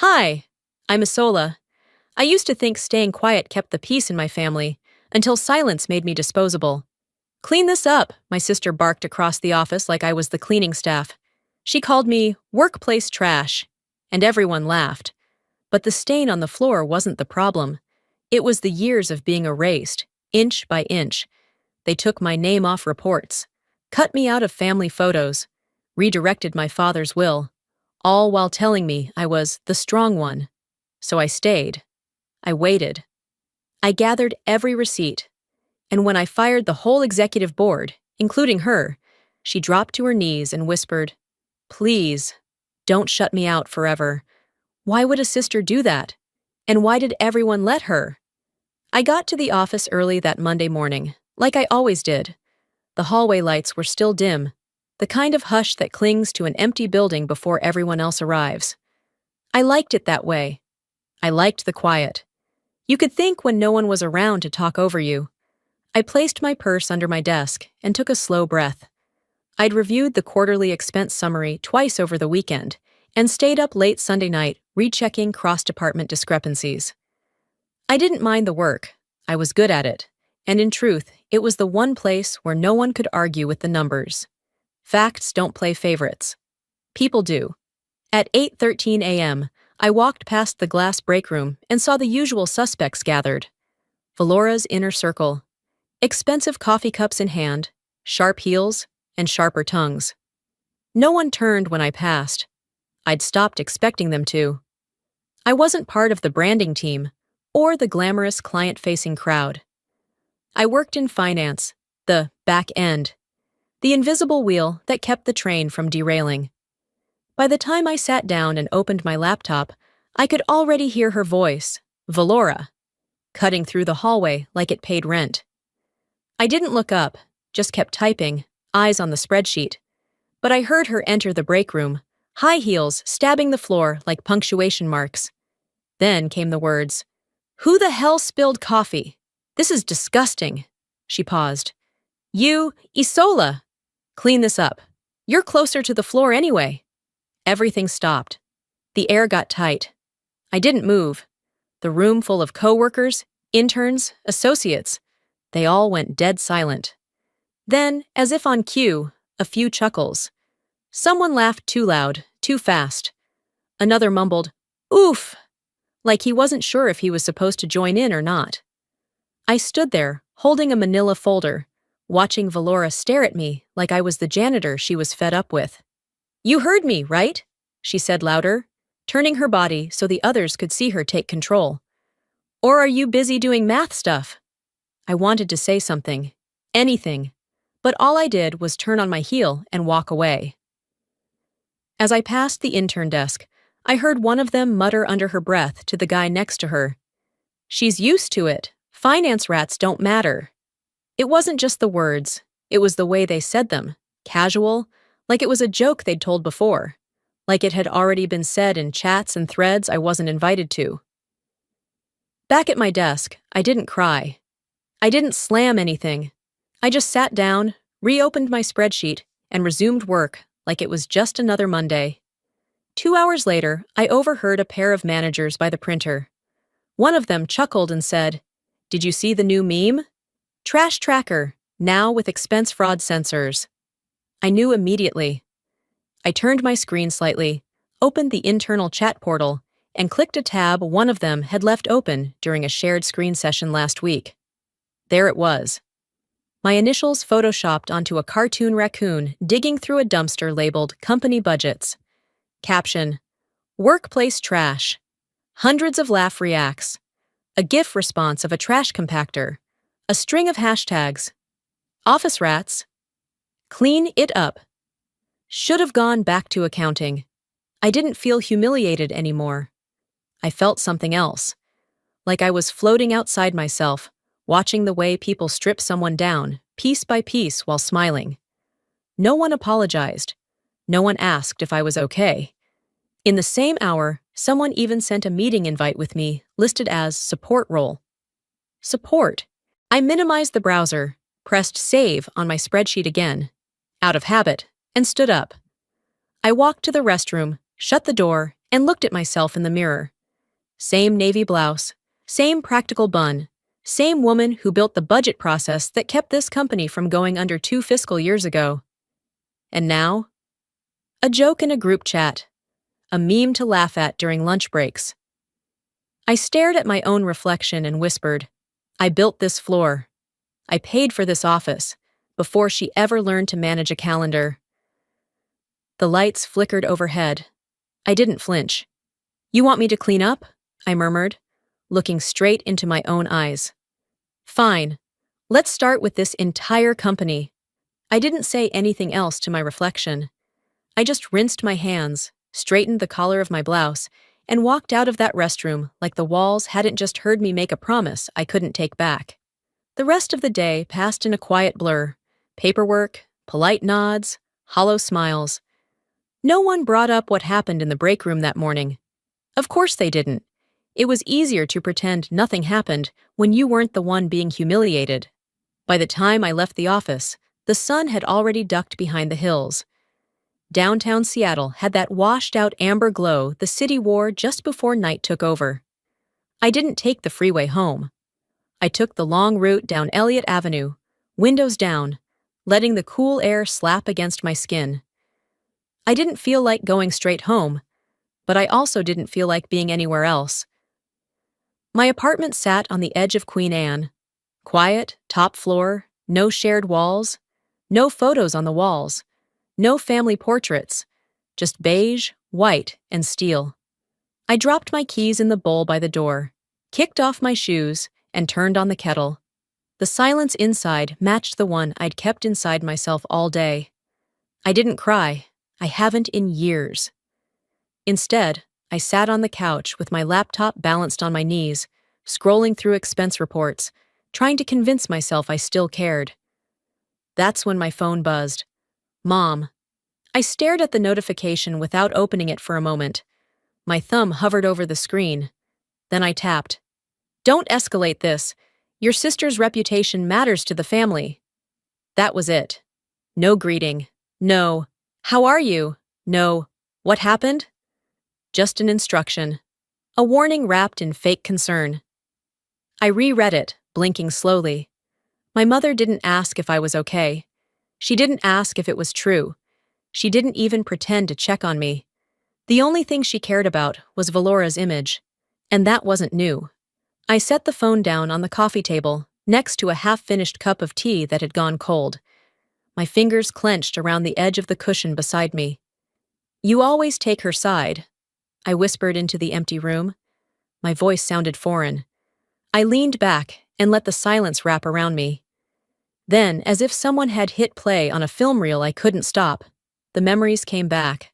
Hi, I'm Isola. I used to think staying quiet kept the peace in my family, until silence made me disposable. Clean this up, my sister barked across the office like I was the cleaning staff. She called me workplace trash, and everyone laughed. But the stain on the floor wasn't the problem. It was the years of being erased, inch by inch. They took my name off reports, cut me out of family photos, redirected my father's will, all while telling me I was the strong one. So I stayed. I waited. I gathered every receipt. And when I fired the whole executive board, including her, she dropped to her knees and whispered, "Please, don't shut me out forever." Why would a sister do that? And why did everyone let her? I got to the office early that Monday morning, like I always did. The hallway lights were still dim, the kind of hush that clings to an empty building before everyone else arrives. I liked it that way. I liked the quiet. You could think when no one was around to talk over you. I placed my purse under my desk and took a slow breath. I'd reviewed the quarterly expense summary twice over the weekend and stayed up late Sunday night rechecking cross-department discrepancies. I didn't mind the work. I was good at it. And in truth, it was the one place where no one could argue with the numbers. Facts don't play favorites. People do. At 8:13 a.m., I walked past the glass break room and saw the usual suspects gathered. Valora's inner circle. Expensive coffee cups in hand, sharp heels, and sharper tongues. No one turned when I passed. I'd stopped expecting them to. I wasn't part of the branding team or the glamorous client-facing crowd. I worked in finance, the back end, the invisible wheel that kept the train from derailing. By the time I sat down and opened my laptop, I could already hear her voice, Valora, cutting through the hallway like it paid rent. I didn't look up, just kept typing, eyes on the spreadsheet. But I heard her enter the break room, high heels stabbing the floor like punctuation marks. Then came the words, "Who the hell spilled coffee? This is disgusting." She paused. "You, Isola! Clean this up. You're closer to the floor anyway." Everything stopped. The air got tight. I didn't move. The room full of coworkers, interns, associates, they all went dead silent. Then, as if on cue, a few chuckles. Someone laughed too loud, too fast. Another mumbled, "Oof," like he wasn't sure if he was supposed to join in or not. I stood there, holding a manila folder, watching Valora stare at me like I was the janitor she was fed up with. "You heard me, right?" she said louder, turning her body so the others could see her take control. "Or are you busy doing math stuff?" I wanted to say something, anything, but all I did was turn on my heel and walk away. As I passed the intern desk, I heard one of them mutter under her breath to the guy next to her, "She's used to it. Finance rats don't matter." It wasn't just the words, it was the way they said them, casual, like it was a joke they'd told before, like it had already been said in chats and threads I wasn't invited to. Back at my desk, I didn't cry. I didn't slam anything. I just sat down, reopened my spreadsheet, and resumed work like it was just another Monday. 2 hours later, I overheard a pair of managers by the printer. One of them chuckled and said, "Did you see the new meme? Trash tracker, now with expense fraud sensors." I knew immediately. I turned my screen slightly, opened the internal chat portal, and clicked a tab one of them had left open during a shared screen session last week. There it was. My initials photoshopped onto a cartoon raccoon digging through a dumpster labeled Company Budgets. Caption, "Workplace trash. Hundreds of laugh reacts. A GIF response of a trash compactor. A string of hashtags. Office rats. Clean it up." Should have gone back to accounting. I didn't feel humiliated anymore. I felt something else. Like I was floating outside myself, watching the way people strip someone down, piece by piece, while smiling. No one apologized. No one asked if I was okay. In the same hour, someone even sent a meeting invite with me, listed as support role. Support. I minimized the browser, pressed save on my spreadsheet again, out of habit, and stood up. I walked to the restroom, shut the door, and looked at myself in the mirror. Same navy blouse, same practical bun, same woman who built the budget process that kept this company from going under 2 fiscal years ago. And now? A joke in a group chat, a meme to laugh at during lunch breaks. I stared at my own reflection and whispered, I built this floor. I paid for this office, before she ever learned to manage a calendar. The lights flickered overhead. I didn't flinch. You want me to clean up? I murmured, looking straight into my own eyes. Fine. Let's start with this entire company. I didn't say anything else to my reflection. I just rinsed my hands, straightened the collar of my blouse, and walked out of that restroom like the walls hadn't just heard me make a promise I couldn't take back. The rest of the day passed in a quiet blur. Paperwork, polite nods, hollow smiles. No one brought up what happened in the break room that morning. Of course they didn't. It was easier to pretend nothing happened when you weren't the one being humiliated. By the time I left the office, the sun had already ducked behind the hills. Downtown Seattle had that washed-out amber glow the city wore just before night took over. I didn't take the freeway home. I took the long route down Elliott Avenue, windows down, letting the cool air slap against my skin. I didn't feel like going straight home, but I also didn't feel like being anywhere else. My apartment sat on the edge of Queen Anne. Quiet, top floor, no shared walls, no photos on the walls, no family portraits, just beige, white, and steel. I dropped my keys in the bowl by the door, kicked off my shoes, and turned on the kettle. The silence inside matched the one I'd kept inside myself all day. I didn't cry. I haven't in years. Instead, I sat on the couch with my laptop balanced on my knees, scrolling through expense reports, trying to convince myself I still cared. That's when my phone buzzed. Mom. I stared at the notification without opening it for a moment. My thumb hovered over the screen. Then I tapped. Don't escalate this. Your sister's reputation matters to the family. That was it. No greeting. No, how are you? No, what happened? Just an instruction. A warning wrapped in fake concern. I reread it, blinking slowly. My mother didn't ask if I was okay. She didn't ask if it was true. She didn't even pretend to check on me. The only thing she cared about was Valora's image. And that wasn't new. I set the phone down on the coffee table, next to a half-finished cup of tea that had gone cold. My fingers clenched around the edge of the cushion beside me. You always take her side, I whispered into the empty room. My voice sounded foreign. I leaned back and let the silence wrap around me. Then, as if someone had hit play on a film reel I couldn't stop, the memories came back.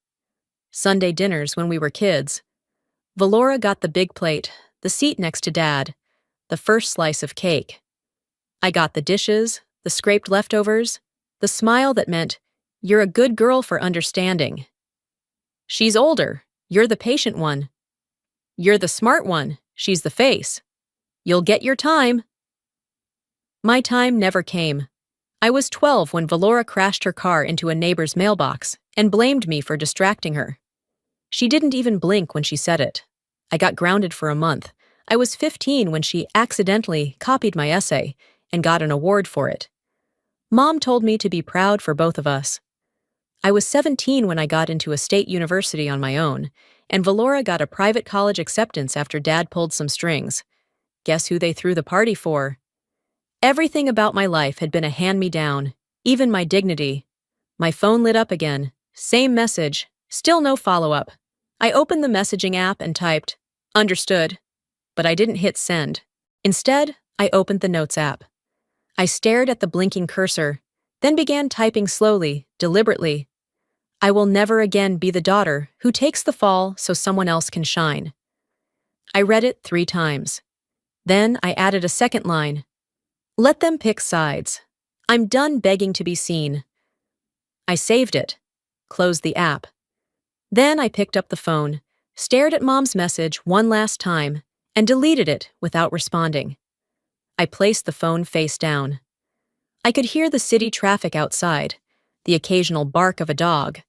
Sunday dinners when we were kids. Valora got the big plate, the seat next to Dad, the first slice of cake. I got the dishes, the scraped leftovers, the smile that meant, you're a good girl for understanding. She's older, you're the patient one. You're the smart one, she's the face. You'll get your time. My time never came. I was 12 when Valora crashed her car into a neighbor's mailbox and blamed me for distracting her. She didn't even blink when she said it. I got grounded for a month. I was 15 when she accidentally copied my essay and got an award for it. Mom told me to be proud for both of us. I was 17 when I got into a state university on my own, and Valora got a private college acceptance after Dad pulled some strings. Guess who they threw the party for? Everything about my life had been a hand-me-down, even my dignity. My phone lit up again. Same message, still no follow-up. I opened the messaging app and typed, "Understood," but I didn't hit send. Instead, I opened the Notes app. I stared at the blinking cursor, then began typing slowly, deliberately. I will never again be the daughter who takes the fall so someone else can shine. I read it 3 times. Then I added a second line. Let them pick sides. I'm done begging to be seen. I saved it, closed the app. Then I picked up the phone, stared at Mom's message one last time, and deleted it without responding. I placed the phone face down. I could hear the city traffic outside, the occasional bark of a dog,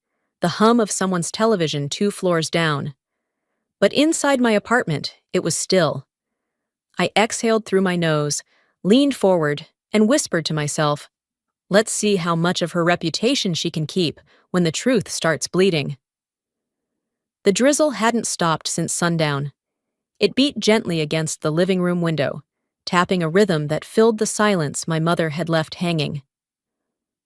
the hum of someone's television 2 floors down. But inside my apartment, it was still. I exhaled through my nose, leaned forward, and whispered to myself, let's see how much of her reputation she can keep when the truth starts bleeding. The drizzle hadn't stopped since sundown. It beat gently against the living room window, tapping a rhythm that filled the silence my mother had left hanging.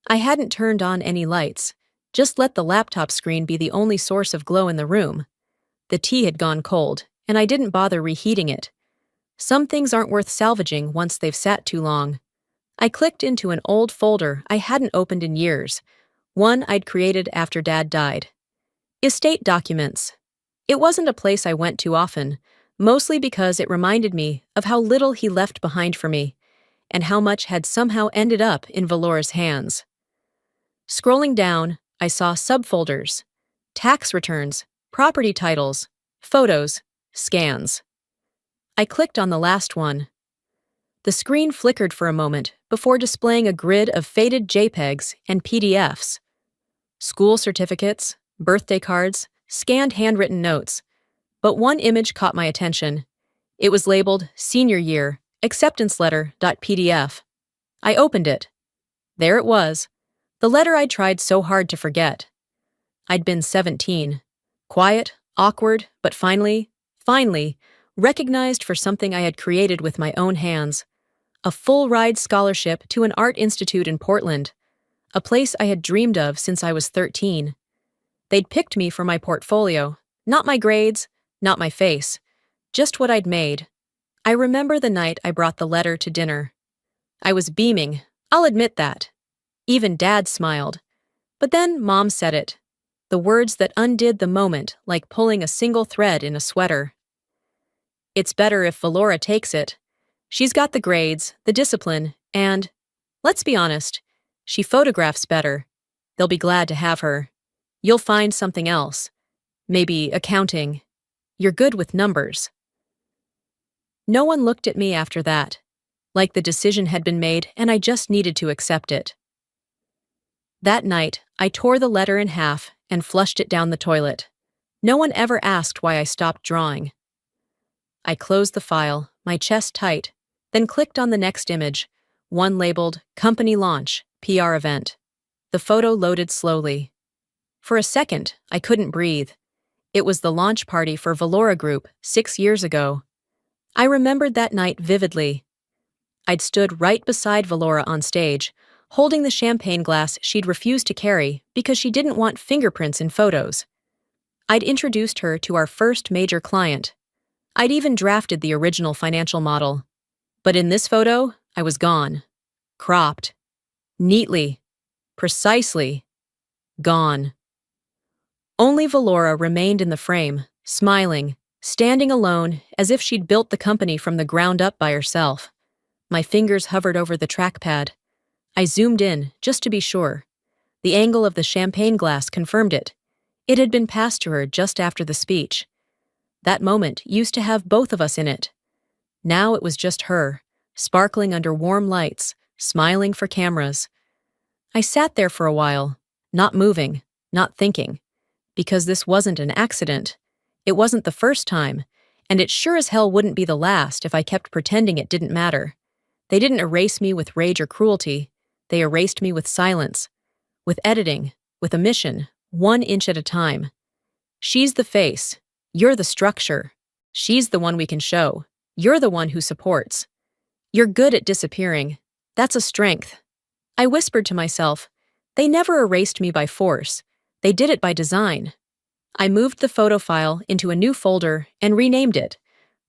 I hadn't turned on any lights, just let the laptop screen be the only source of glow in the room. The tea had gone cold, and I didn't bother reheating it. Some things aren't worth salvaging once they've sat too long. I clicked into an old folder I hadn't opened in years, one I'd created after Dad died. Estate documents. It wasn't a place I went to often, mostly because it reminded me of how little he left behind for me, and how much had somehow ended up in Valora's hands. Scrolling down, I saw subfolders: tax returns, property titles, photos, scans. I clicked on the last one. The screen flickered for a moment before displaying a grid of faded JPEGs and PDFs. School certificates, birthday cards, scanned handwritten notes. But one image caught my attention. It was labeled Senior Year, Acceptance Letter.pdf. I opened it. There it was, the letter I'd tried so hard to forget. I'd been 17. Quiet, awkward, but finally, recognized for something I had created with my own hands. A full-ride scholarship to an art institute in Portland, a place I had dreamed of since I was 13. They'd picked me for my portfolio, not my grades, not my face, just what I'd made. I remember the night I brought the letter to dinner. I was beaming, I'll admit that. Even Dad smiled. But then Mom said it. The words that undid the moment like pulling a single thread in a sweater. It's better if Valora takes it. She's got the grades, the discipline, and, let's be honest, she photographs better. They'll be glad to have her. You'll find something else. Maybe accounting. You're good with numbers. No one looked at me after that, like the decision had been made and I just needed to accept it. That night, I tore the letter in half and flushed it down the toilet. No one ever asked why I stopped drawing. I closed the file, my chest tight, then clicked on the next image, one labeled Company Launch, PR Event. The photo loaded slowly. For a second, I couldn't breathe. It was the launch party for Valora Group 6 years ago. I remembered that night vividly. I'd stood right beside Valora on stage, holding the champagne glass she'd refused to carry because she didn't want fingerprints in photos. I'd introduced her to our first major client. I'd even drafted the original financial model. But in this photo, I was gone. Cropped. Neatly. Precisely. Gone. Only Valora remained in the frame, smiling, standing alone as if she'd built the company from the ground up by herself. My fingers hovered over the trackpad. I zoomed in, just to be sure. The angle of the champagne glass confirmed it. It had been passed to her just after the speech. That moment used to have both of us in it. Now it was just her, sparkling under warm lights, smiling for cameras. I sat there for a while, not moving, not thinking, because this wasn't an accident. It wasn't the first time, and it sure as hell wouldn't be the last if I kept pretending it didn't matter. They didn't erase me with rage or cruelty. They erased me with silence, with editing, with a mission, 1 inch at a time. She's the face. You're the structure. She's the one we can show. You're the one who supports. You're good at disappearing. That's a strength. I whispered to myself, they never erased me by force. They did it by design. I moved the photo file into a new folder and renamed it.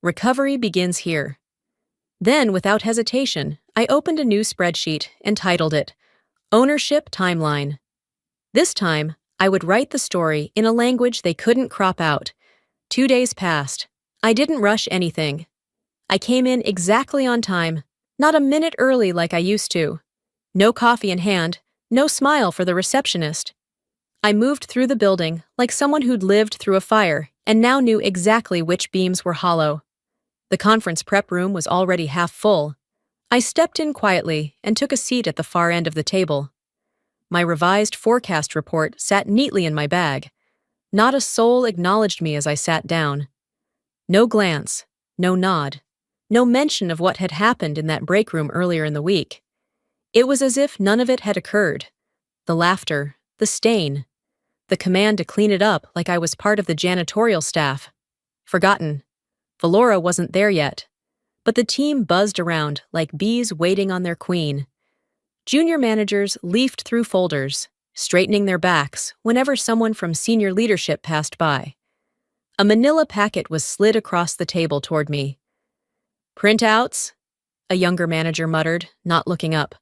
Recovery begins here. Then, without hesitation, I opened a new spreadsheet and titled it Ownership Timeline. This time, I would write the story in a language they couldn't crop out. 2 days passed. I didn't rush anything. I came in exactly on time, not a minute early like I used to. No coffee in hand, no smile for the receptionist. I moved through the building like someone who'd lived through a fire and now knew exactly which beams were hollow. The conference prep room was already half full. I stepped in quietly and took a seat at the far end of the table. My revised forecast report sat neatly in my bag. Not a soul acknowledged me as I sat down. No glance, no nod, no mention of what had happened in that break room earlier in the week. It was as if none of it had occurred. The laughter, the stain, the command to clean it up like I was part of the janitorial staff. Forgotten. Valora wasn't there yet, but the team buzzed around like bees waiting on their queen. Junior managers leafed through folders, straightening their backs whenever someone from senior leadership passed by. A manila packet was slid across the table toward me. "Printouts?" a younger manager muttered, not looking up.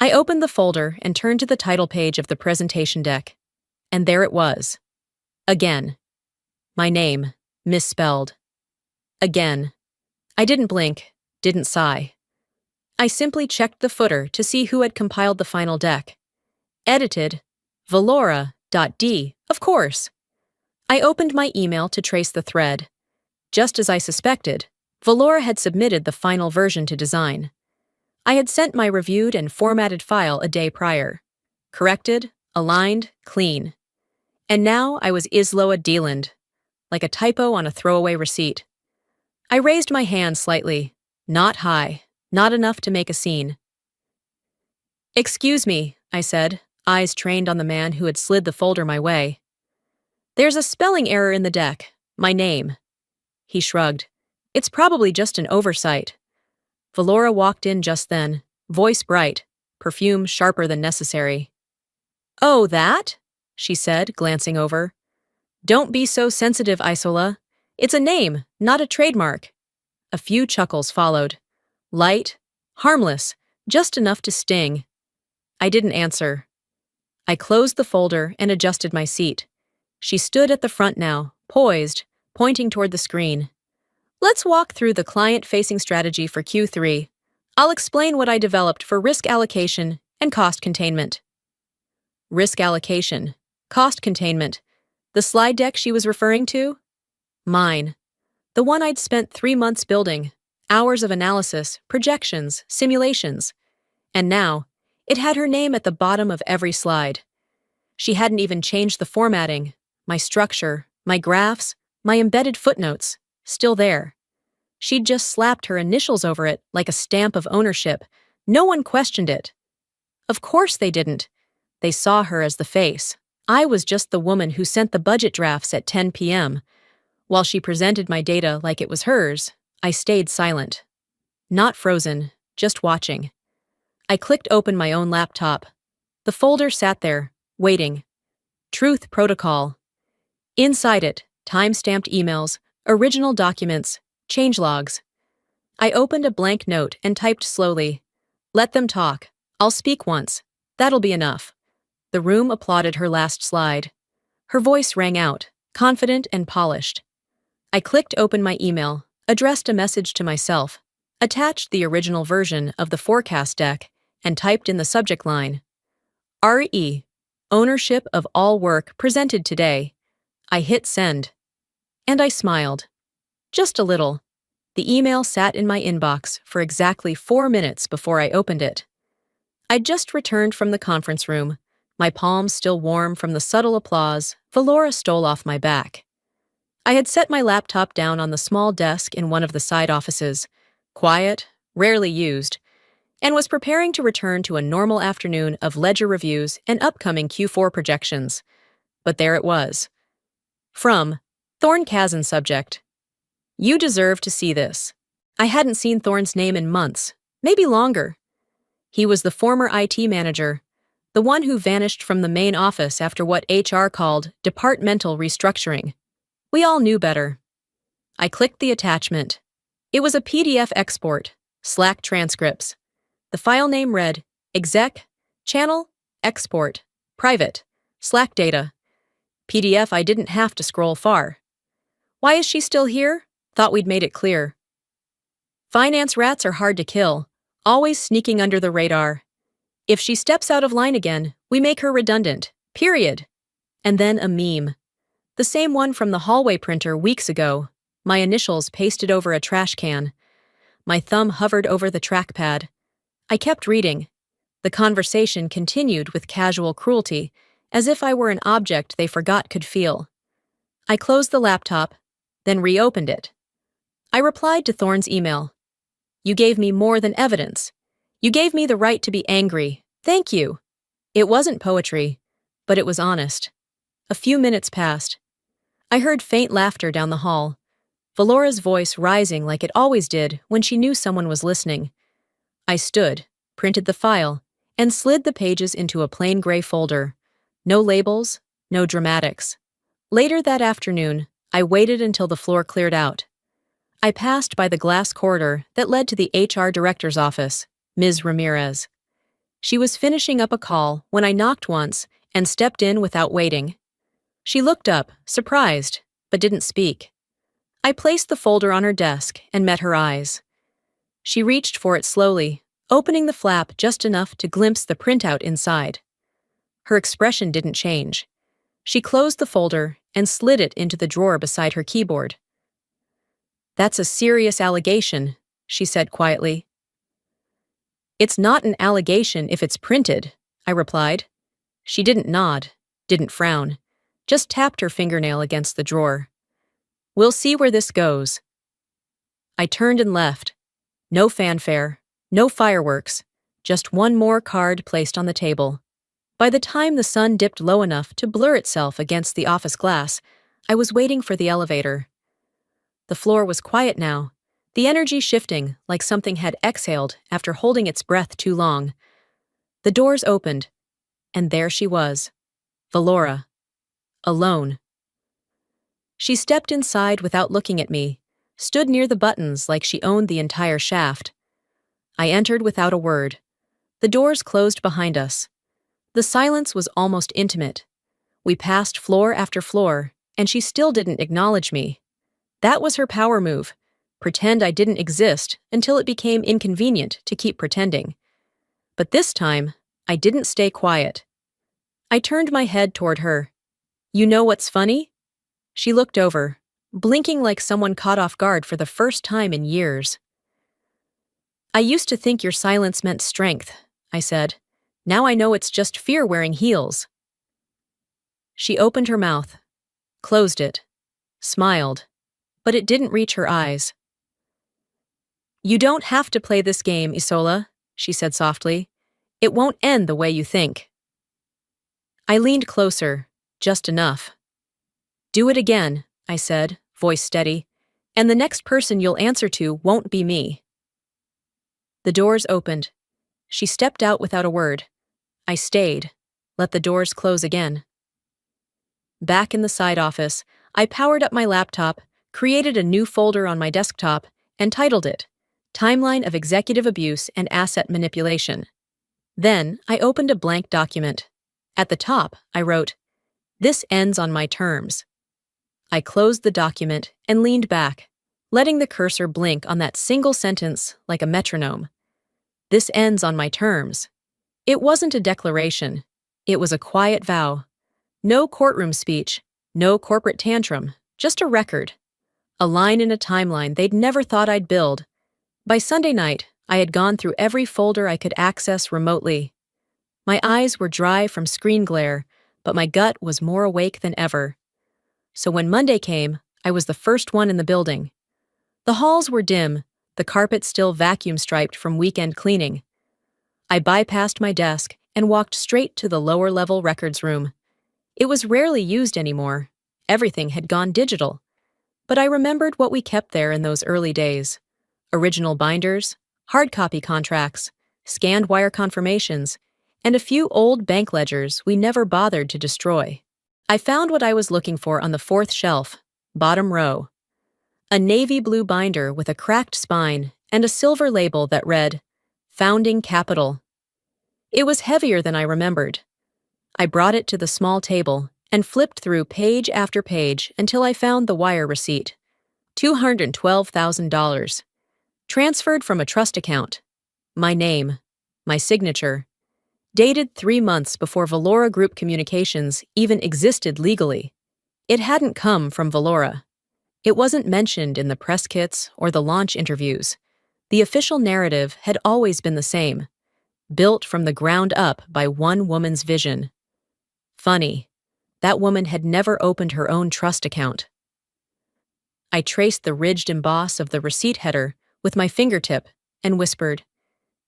I opened the folder and turned to the title page of the presentation deck. And there it was. Again. My name, misspelled. Again. I didn't blink, didn't sigh. I simply checked the footer to see who had compiled the final deck. Edited, Valora.d, of course. I opened my email to trace the thread. Just as I suspected, Valora had submitted the final version to design. I had sent my reviewed and formatted file a day prior. Corrected, aligned, clean. And now I was Isloa Deland, like a typo on a throwaway receipt. I raised my hand slightly, not high, not enough to make a scene. "Excuse me," I said, eyes trained on the man who had slid the folder my way. "There's a spelling error in the deck, my name." He shrugged. "It's probably just an oversight." Valora walked in just then, voice bright, perfume sharper than necessary. "Oh, that?" she said, glancing over. "Don't be so sensitive, Isola. It's a name, not a trademark." A few chuckles followed. Light, harmless, just enough to sting. I didn't answer. I closed the folder and adjusted my seat. She stood at the front now, poised, pointing toward the screen. "Let's walk through the client-facing strategy for Q3. I'll explain what I developed for risk allocation and cost containment." Risk allocation, cost containment, the slide deck she was referring to? Mine. The one I'd spent 3 months building, hours of analysis, projections, simulations. And now, it had her name at the bottom of every slide. She hadn't even changed the formatting. My structure, my graphs, my embedded footnotes, still there. She'd just slapped her initials over it like a stamp of ownership. No one questioned it. Of course they didn't. They saw her as the face. I was just the woman who sent the budget drafts at 10 p.m. While she presented my data like it was hers, I stayed silent. Not frozen, just watching. I clicked open my own laptop. The folder sat there, waiting. Truth Protocol. Inside it, time-stamped emails, original documents, changelogs. I opened a blank note and typed slowly. "Let them talk. I'll speak once. That'll be enough." The room applauded her last slide. Her voice rang out, confident and polished. I clicked open my email, addressed a message to myself, attached the original version of the forecast deck, and typed in the subject line. RE, ownership of all work presented today. I hit send. And I smiled. Just a little. The email sat in my inbox for exactly 4 minutes before I opened it. I'd just returned from the conference room, my palms still warm from the subtle applause Valora stole off my back. I had set my laptop down on the small desk in one of the side offices, quiet, rarely used, and was preparing to return to a normal afternoon of ledger reviews and upcoming Q4 projections. But there it was. From Thorn Kazan subject. "You deserve to see this." I hadn't seen Thorn's name in months, maybe longer. He was the former IT manager, the one who vanished from the main office after what HR called departmental restructuring. We all knew better. I clicked the attachment. It was a PDF export, Slack transcripts. The file name read, exec, channel, export, private, Slack data. PDF I didn't have to scroll far. Why is she still here? Thought we'd made it clear. Finance rats are hard to kill, always sneaking under the radar. If she steps out of line again, we make her redundant, period. And then a meme. The same one from the hallway printer weeks ago, my initials pasted over a trash can. My thumb hovered over the trackpad. I kept reading. The conversation continued with casual cruelty, as if I were an object they forgot could feel. I closed the laptop, then reopened it. I replied to Thorne's email. "You gave me more than evidence. You gave me the right to be angry. Thank you." It wasn't poetry, but it was honest. A few minutes passed. I heard faint laughter down the hall, Valora's voice rising like it always did when she knew someone was listening. I stood, printed the file, and slid the pages into a plain gray folder. No labels, no dramatics. Later that afternoon, I waited until the floor cleared out. I passed by the glass corridor that led to the HR director's office, Ms. Ramirez. She was finishing up a call when I knocked once and stepped in without waiting. She looked up, surprised, but didn't speak. I placed the folder on her desk and met her eyes. She reached for it slowly, opening the flap just enough to glimpse the printout inside. Her expression didn't change. She closed the folder and slid it into the drawer beside her keyboard. "That's a serious allegation," she said quietly. "It's not an allegation if it's printed," I replied. She didn't nod, didn't frown, just tapped her fingernail against the drawer. "We'll see where this goes." I turned and left. No fanfare, no fireworks, just one more card placed on the table. By the time the sun dipped low enough to blur itself against the office glass, I was waiting for the elevator. The floor was quiet now, the energy shifting like something had exhaled after holding its breath too long. The doors opened, and there she was, Valora, alone. She stepped inside without looking at me, stood near the buttons like she owned the entire shaft. I entered without a word. The doors closed behind us. The silence was almost intimate. We passed floor after floor, and she still didn't acknowledge me. That was her power move. Pretend I didn't exist until it became inconvenient to keep pretending. But this time, I didn't stay quiet. I turned my head toward her. "You know what's funny?" She looked over, blinking like someone caught off guard for the first time in years. "I used to think your silence meant strength," I said. "Now I know it's just fear wearing heels." She opened her mouth, closed it, smiled, but it didn't reach her eyes. "You don't have to play this game, Isola," she said softly. "It won't end the way you think." I leaned closer, just enough. "Do it again," I said, voice steady, "and the next person you'll answer to won't be me." The doors opened. She stepped out without a word. I stayed, let the doors close again. Back in the side office, I powered up my laptop, created a new folder on my desktop, and titled it, Timeline of Executive Abuse and Asset Manipulation. Then, I opened a blank document. At the top, I wrote, "This ends on my terms." I closed the document and leaned back, letting the cursor blink on that single sentence like a metronome. This ends on my terms. It wasn't a declaration. It was a quiet vow. No courtroom speech, no corporate tantrum, just a record. A line in a timeline they'd never thought I'd build. By Sunday night, I had gone through every folder I could access remotely. My eyes were dry from screen glare, but my gut was more awake than ever. So when Monday came, I was the first one in the building. The halls were dim, the carpet still vacuum-striped from weekend cleaning. I bypassed my desk and walked straight to the lower-level records room. It was rarely used anymore. Everything had gone digital. But I remembered what we kept there in those early days. Original binders, hard copy contracts, scanned wire confirmations, and a few old bank ledgers we never bothered to destroy. I found what I was looking for on the fourth shelf, bottom row. A navy blue binder with a cracked spine and a silver label that read, Founding Capital. It was heavier than I remembered. I brought it to the small table and flipped through page after page until I found the wire receipt. $212,000. Transferred from a trust account. My name. My signature. Dated 3 months before Valora Group Communications even existed legally. It hadn't come from Valora. It wasn't mentioned in the press kits or the launch interviews. The official narrative had always been the same. built from the ground up by one woman's vision. Funny, that woman had never opened her own trust account. I traced the ridged emboss of the receipt header with my fingertip and whispered,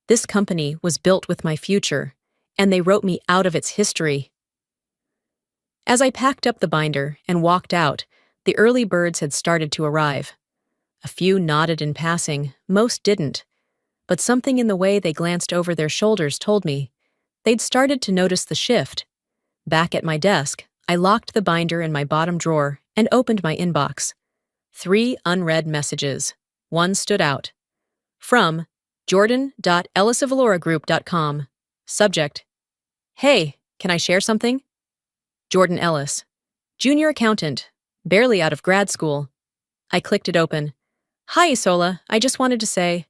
"This company was built with my future, and they wrote me out of its history." As I packed up the binder and walked out, the early birds had started to arrive. A few nodded in passing, most didn't, but something in the way they glanced over their shoulders told me they'd started to notice the shift. Back at my desk, I locked the binder in my bottom drawer and opened my inbox. 3 unread messages. One stood out. From jordan.ellisofvaloragroup.com. Subject: Hey, can I share something? Jordan Ellis. Junior accountant, barely out of grad school. I clicked it open. Hi, Isola, I just wanted to say,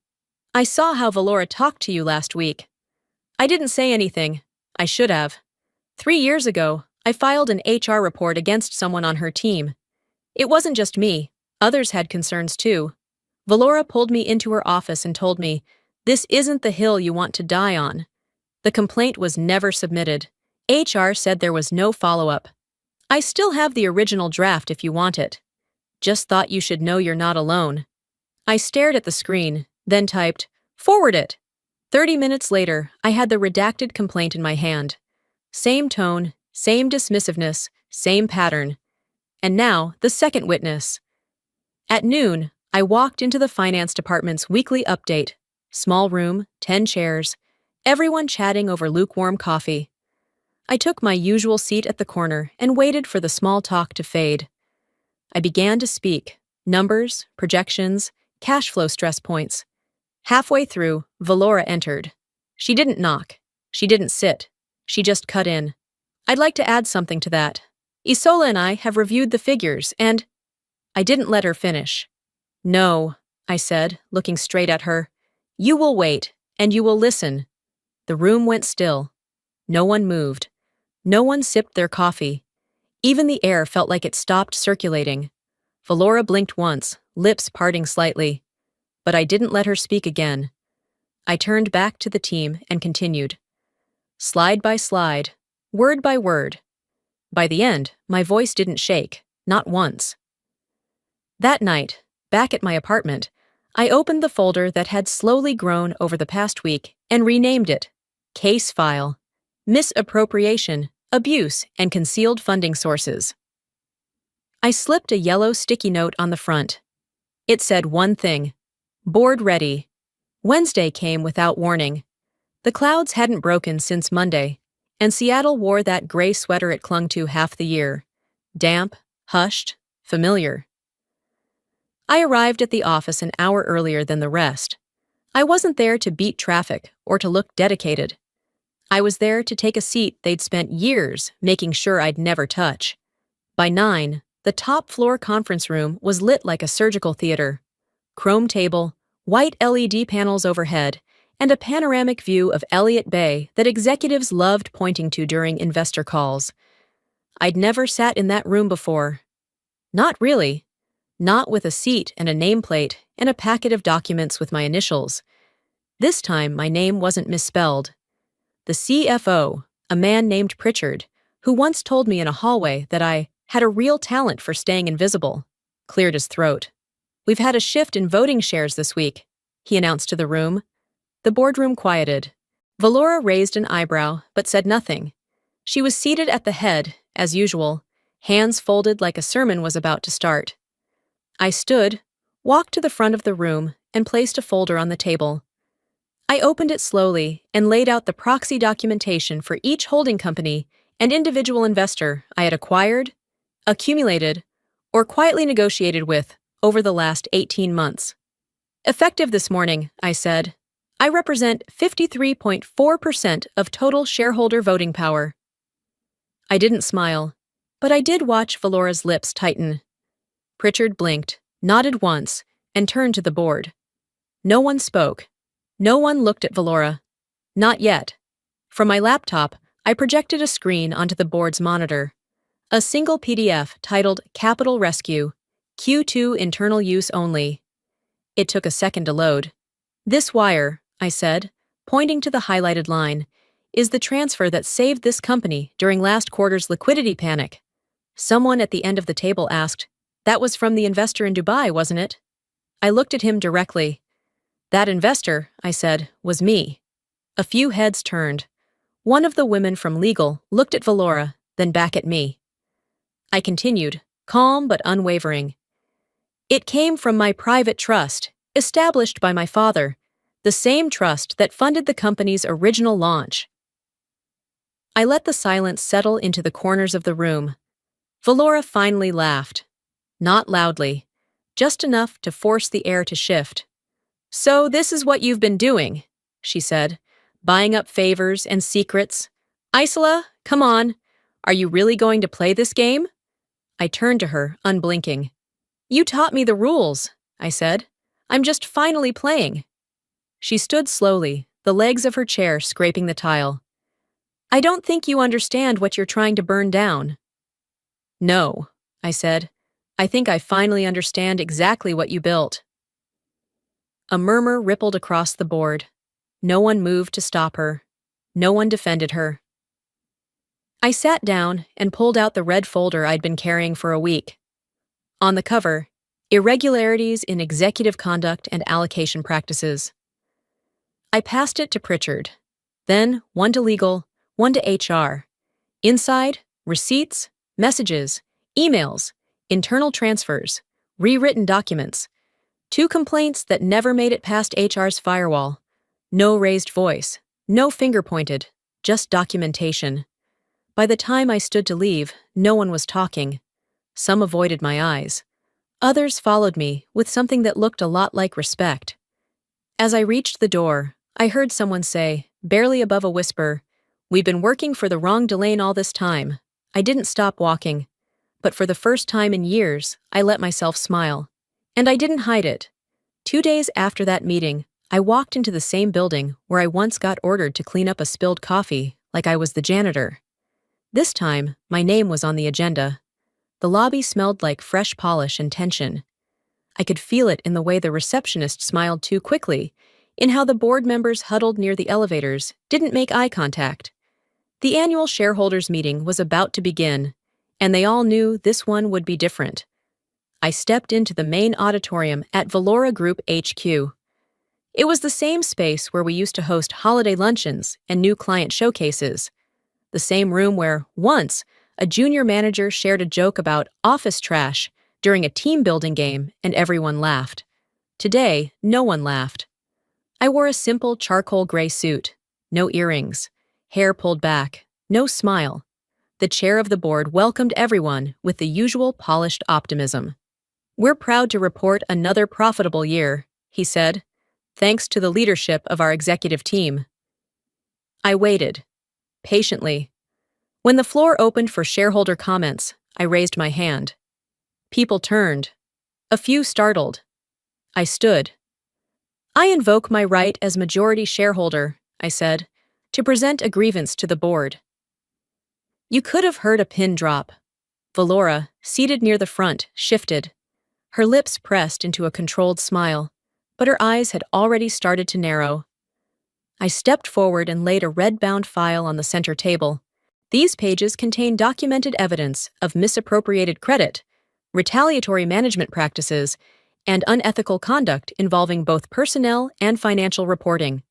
I saw how Valora talked to you last week. I didn't say anything. I should have. 3 years ago, I filed an HR report against someone on her team. It wasn't just me. Others had concerns too. Valora pulled me into her office and told me, "This isn't the hill you want to die on." The complaint was never submitted. HR said there was no follow-up. I still have the original draft if you want it. Just thought you should know you're not alone. I stared at the screen, then typed, "Forward it." 30 minutes later, I had the redacted complaint in my hand. Same tone, same dismissiveness, same pattern. And now, the second witness. At noon, I walked into the finance department's weekly update. Small room, 10 chairs, everyone chatting over lukewarm coffee. I took my usual seat at the corner and waited for the small talk to fade. I began to speak. Numbers, projections, cash flow stress points. Halfway through, Valora entered. She didn't knock. She didn't sit. She just cut in. "I'd like to add something to that. Isola and I have reviewed the figures and—" I didn't let her finish. "No," I said, looking straight at her. "You will wait, and you will listen." The room went still. No one moved. No one sipped their coffee. Even the air felt like it stopped circulating. Valora blinked once, lips parting slightly. But I didn't let her speak again. I turned back to the team and continued. Slide by slide, word by word. By the end, my voice didn't shake, not once. That night, back at my apartment, I opened the folder that had slowly grown over the past week and renamed it Case File: Misappropriation, Abuse, and Concealed Funding Sources. I slipped a yellow sticky note on the front. It said one thing: Board ready. Wednesday came without warning. The clouds hadn't broken since Monday, and Seattle wore that gray sweater it clung to half the year. Damp, hushed, familiar. I arrived at the office an hour earlier than the rest. I wasn't there to beat traffic or to look dedicated. I was there to take a seat they'd spent years making sure I'd never touch. By 9, the top-floor conference room was lit like a surgical theater. Chrome table, white LED panels overhead, and a panoramic view of Elliott Bay that executives loved pointing to during investor calls. I'd never sat in that room before. Not really. Not with a seat and a nameplate and a packet of documents with my initials. This time, my name wasn't misspelled. The CFO, a man named Pritchard, who once told me in a hallway that I had a real talent for staying invisible, cleared his throat. "We've had a shift in voting shares this week," he announced to the room. The boardroom quieted. Valora raised an eyebrow, but said nothing. She was seated at the head, as usual, hands folded like a sermon was about to start. I stood, walked to the front of the room, and placed a folder on the table. I opened it slowly and laid out the proxy documentation for each holding company and individual investor I had acquired, accumulated, or quietly negotiated with over the last 18 months. "Effective this morning," I said, "I represent 53.4% of total shareholder voting power." I didn't smile, but I did watch Valora's lips tighten. Pritchard blinked, nodded once, and turned to the board. No one spoke. No one looked at Valora. Not yet. From my laptop, I projected a screen onto the board's monitor. A single PDF titled Capital Rescue, Q2 Internal Use Only. It took a second to load. "This wire," I said, pointing to the highlighted line, is the transfer that saved this company during last quarter's liquidity panic. Someone at the end of the table asked, "That was from the investor in Dubai, wasn't it?" I looked at him directly. "That investor," I said, "was me." A few heads turned. One of the women from legal looked at Valora, then back at me. I continued, calm but unwavering. "It came from my private trust, established by my father, the same trust that funded the company's original launch." I let the silence settle into the corners of the room. Valora finally laughed. Not loudly, just enough to force the air to shift. "So this is what you've been doing," she said, "buying up favors and secrets. Isola, come on. Are you really going to play this game?" I turned to her, unblinking. "You taught me the rules," I said. "I'm just finally playing." She stood slowly, the legs of her chair scraping the tile. "I don't think you understand what you're trying to burn down." "No," I said. "I think I finally understand exactly what you built." A murmur rippled across the board. No one moved to stop her. No one defended her. I sat down and pulled out the red folder I'd been carrying for a week. On the cover, irregularities in executive conduct and allocation practices. I passed it to Pritchard. Then one to legal, one to HR. Inside, receipts, messages, emails, internal transfers, rewritten documents. 2 complaints that never made it past HR's firewall. No raised voice, no finger pointed, just documentation. By the time I stood to leave, no one was talking. Some avoided my eyes. Others followed me with something that looked a lot like respect. As I reached the door, I heard someone say, barely above a whisper, "We've been working for the wrong Delane all this time." I didn't stop walking. But for the first time in years, I let myself smile. And I didn't hide it. 2 days after that meeting, I walked into the same building where I once got ordered to clean up a spilled coffee, like I was the janitor. This time, my name was on the agenda. The lobby smelled like fresh polish and tension. I could feel it in the way the receptionist smiled too quickly, in how the board members huddled near the elevators didn't make eye contact. The annual shareholders meeting was about to begin, and they all knew this one would be different. I stepped into the main auditorium at Valora Group HQ. It was the same space where we used to host holiday luncheons and new client showcases. The same room where, once, a junior manager shared a joke about office trash during a team-building game and everyone laughed. Today, no one laughed. I wore a simple charcoal gray suit, no earrings, hair pulled back, no smile. The chair of the board welcomed everyone with the usual polished optimism. "We're proud to report another profitable year," he said, "thanks to the leadership of our executive team." I waited, patiently. When the floor opened for shareholder comments, I raised my hand. People turned, a few startled. I stood. "I invoke my right as majority shareholder," I said, "to present a grievance to the board." You could have heard a pin drop. Valora, seated near the front, shifted. Her lips pressed into a controlled smile, but her eyes had already started to narrow. I stepped forward and laid a red-bound file on the center table. These pages contain documented evidence of misappropriated credit, retaliatory management practices, and unethical conduct involving both personnel and financial reporting.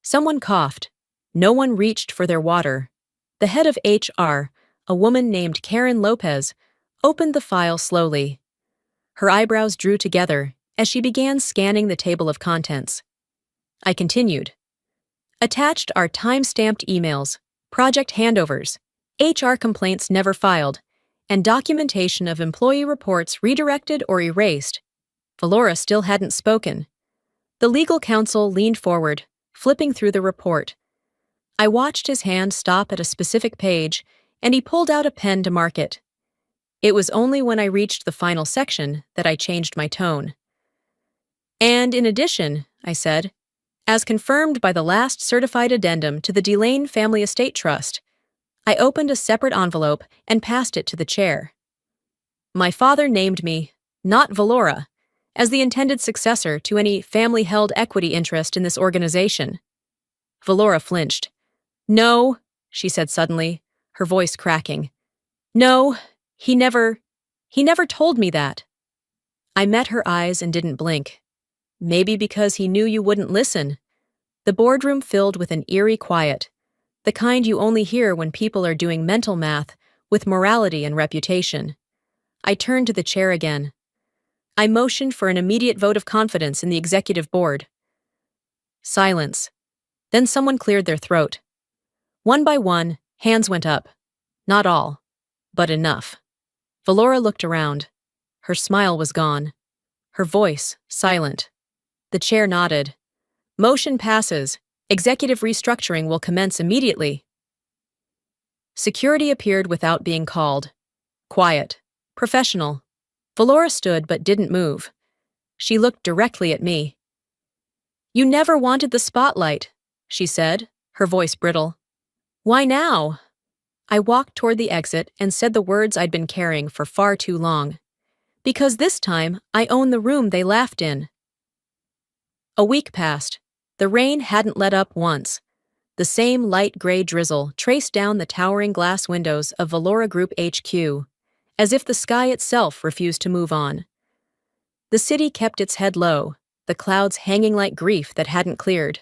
Someone coughed. No one reached for their water. The head of HR, a woman named Karen Lopez, opened the file slowly. Her eyebrows drew together as she began scanning the table of contents. I continued. Attached are time-stamped emails, project handovers, HR complaints never filed, and documentation of employee reports redirected or erased. Valora still hadn't spoken. The legal counsel leaned forward, flipping through the report. I watched his hand stop at a specific page, and he pulled out a pen to mark it. It was only when I reached the final section that I changed my tone. "And in addition," I said, "as confirmed by the last certified addendum to the Delane Family Estate Trust," I opened a separate envelope and passed it to the chair. "My father named me, not Valora, as the intended successor to any family-held equity interest in this organization. Valora flinched. No, she said suddenly, her voice cracking. No, he never told me that. I met her eyes and didn't blink. Maybe because he knew you wouldn't listen. The boardroom filled with an eerie quiet, the kind you only hear when people are doing mental math with morality and reputation. I turned to the chair again. I motioned for an immediate vote of confidence in the executive board. Silence. Then someone cleared their throat. One by one, hands went up. Not all, but enough. Valora looked around. Her smile was gone. Her voice silent. The chair nodded. Motion passes. Executive restructuring will commence immediately. Security appeared without being called. Quiet. Professional. Valora stood but didn't move. She looked directly at me. You never wanted the spotlight, she said, her voice brittle. Why now? I walked toward the exit and said the words I'd been carrying for far too long. Because this time, I own the room they laughed in. A week passed. The rain hadn't let up once. The same light gray drizzle traced down the towering glass windows of Valora Group HQ, as if the sky itself refused to move on. The city kept its head low, the clouds hanging like grief that hadn't cleared.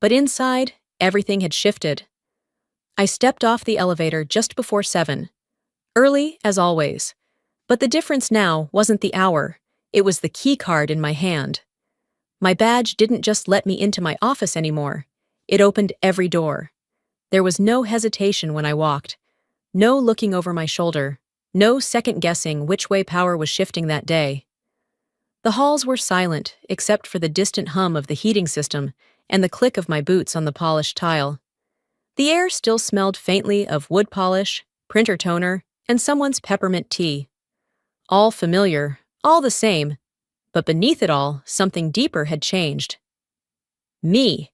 But inside, everything had shifted. I stepped off the elevator just before 7. Early, as always. But the difference now wasn't the hour, it was the key card in my hand. My badge didn't just let me into my office anymore. It opened every door. There was no hesitation when I walked. No looking over my shoulder. No second-guessing which way power was shifting that day. The halls were silent, except for the distant hum of the heating system and the click of my boots on the polished tile. The air still smelled faintly of wood polish, printer toner, and someone's peppermint tea. All familiar, all the same, but beneath it all, something deeper had changed. Me.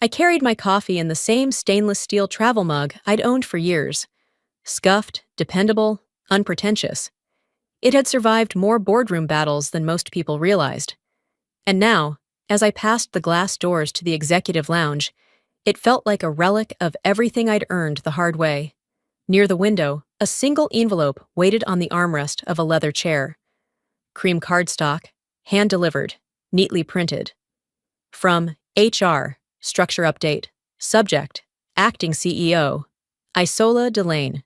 I carried my coffee in the same stainless steel travel mug I'd owned for years. Scuffed, dependable, unpretentious. It had survived more boardroom battles than most people realized. And now, as I passed the glass doors to the executive lounge, it felt like a relic of everything I'd earned the hard way. Near the window, a single envelope waited on the armrest of a leather chair. Cream cardstock, hand-delivered, neatly printed. From HR, Structure Update, Subject, Acting CEO, Isola Delane.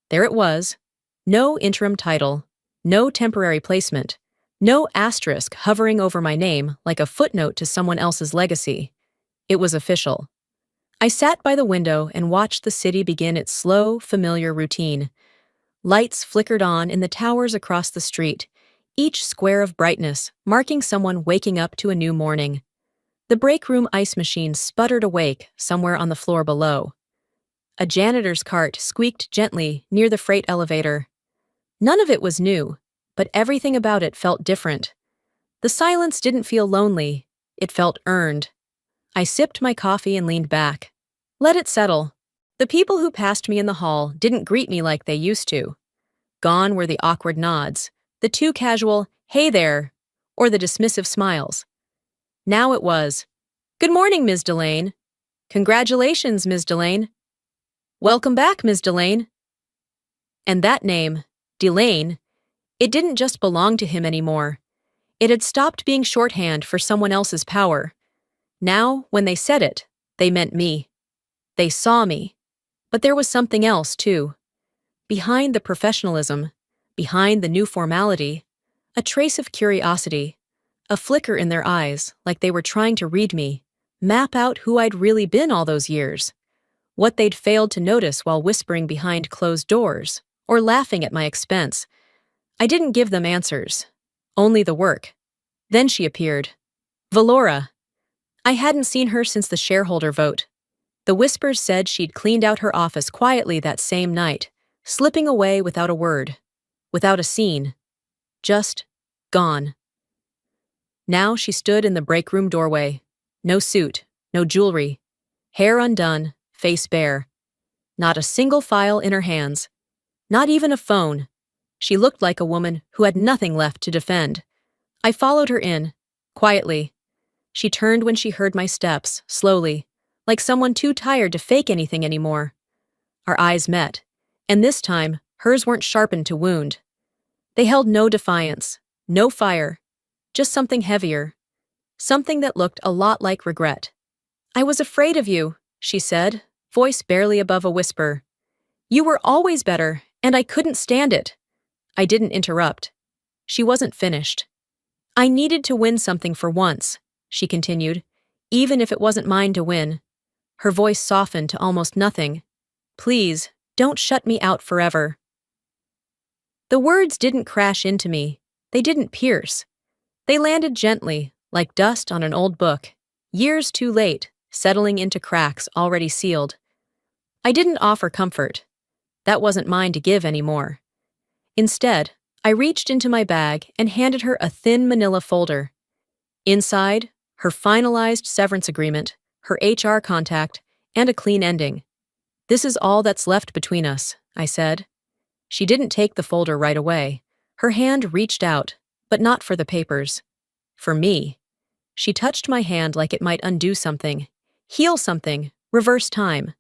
There it was. No interim title, no temporary placement, no asterisk hovering over my name like a footnote to someone else's legacy. It was official. I sat by the window and watched the city begin its slow, familiar routine. Lights flickered on in the towers across the street, each square of brightness marking someone waking up to a new morning. The break room ice machine sputtered awake somewhere on the floor below. A janitor's cart squeaked gently near the freight elevator. None of it was new, but everything about it felt different. The silence didn't feel lonely, it felt earned. I sipped my coffee and leaned back. Let it settle. The people who passed me in the hall didn't greet me like they used to. Gone were the awkward nods, the too casual, "Hey there," or the dismissive smiles. Now it was, "Good morning, Ms. Delane." "Congratulations, Ms. Delane." "Welcome back, Ms. Delane." And that name, Delane, it didn't just belong to him anymore. It had stopped being shorthand for someone else's power. Now, when they said it, they meant me. They saw me. But there was something else, too. Behind the professionalism, behind the new formality, a trace of curiosity, a flicker in their eyes like they were trying to read me, map out who I'd really been all those years, what they'd failed to notice while whispering behind closed doors or laughing at my expense. I didn't give them answers, only the work. Then she appeared. Valora. I hadn't seen her since the shareholder vote. The whispers said she'd cleaned out her office quietly that same night, slipping away without a word, without a scene. Just gone. Now she stood in the break room doorway. No suit, no jewelry. Hair undone, face bare. Not a single file in her hands. Not even a phone. She looked like a woman who had nothing left to defend. I followed her in, quietly. She turned when she heard my steps, slowly, like someone too tired to fake anything anymore. Our eyes met, and this time, hers weren't sharpened to wound. They held no defiance, no fire, just something heavier, something that looked a lot like regret. "I was afraid of you," she said, voice barely above a whisper. "You were always better, and I couldn't stand it." I didn't interrupt. She wasn't finished. "I needed to win something for once," she continued, "even if it wasn't mine to win." Her voice softened to almost nothing. "Please, don't shut me out forever." The words didn't crash into me. They didn't pierce. They landed gently, like dust on an old book, years too late, settling into cracks already sealed. I didn't offer comfort. That wasn't mine to give anymore. Instead, I reached into my bag and handed her a thin manila folder. Inside, her finalized severance agreement, her HR contact, and a clean ending. "This is all that's left between us," I said. She didn't take the folder right away. Her hand reached out, but not for the papers. For me. She touched my hand like it might undo something, heal something, reverse time.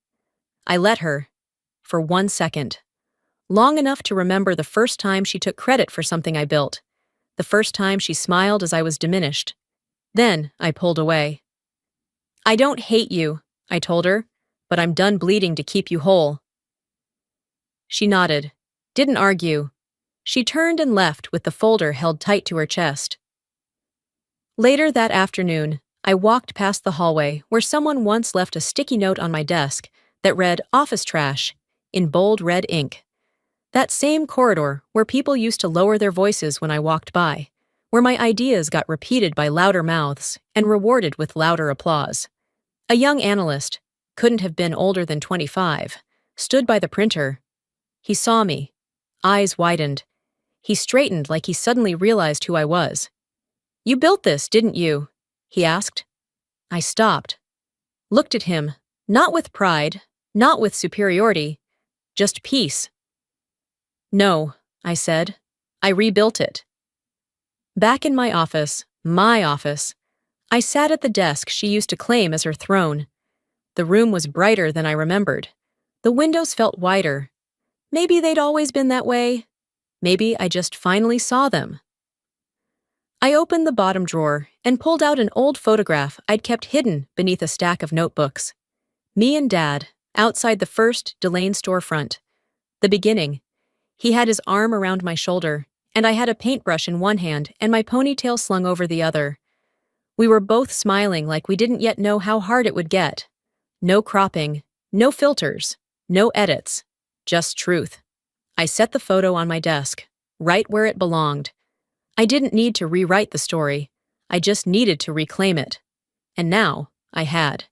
I let her. For 1 second. Long enough to remember the first time she took credit for something I built. The first time she smiled as I was diminished. Then I pulled away. "I don't hate you," I told her, "but I'm done bleeding to keep you whole." She nodded. Didn't argue. She turned and left with the folder held tight to her chest. Later that afternoon, I walked past the hallway where someone once left a sticky note on my desk that read "Office Trash" in bold red ink. That same corridor where people used to lower their voices when I walked by, where my ideas got repeated by louder mouths and rewarded with louder applause. A young analyst, couldn't have been older than 25, stood by the printer. He saw me. Eyes widened. He straightened like he suddenly realized who I was. "You built this, didn't you?" he asked. I stopped. Looked at him, not with pride, not with superiority, just peace. "No," I said. "I rebuilt it." Back in my office, I sat at the desk she used to claim as her throne. The room was brighter than I remembered. The windows felt wider. Maybe they'd always been that way. Maybe I just finally saw them. I opened the bottom drawer and pulled out an old photograph I'd kept hidden beneath a stack of notebooks. Me and Dad, outside the first Delane storefront. The beginning. He had his arm around my shoulder, and I had a paintbrush in one hand and my ponytail slung over the other. We were both smiling like we didn't yet know how hard it would get. No cropping, no filters, no edits, just truth. I set the photo on my desk, right where it belonged. I didn't need to rewrite the story. I just needed to reclaim it. And now, I had.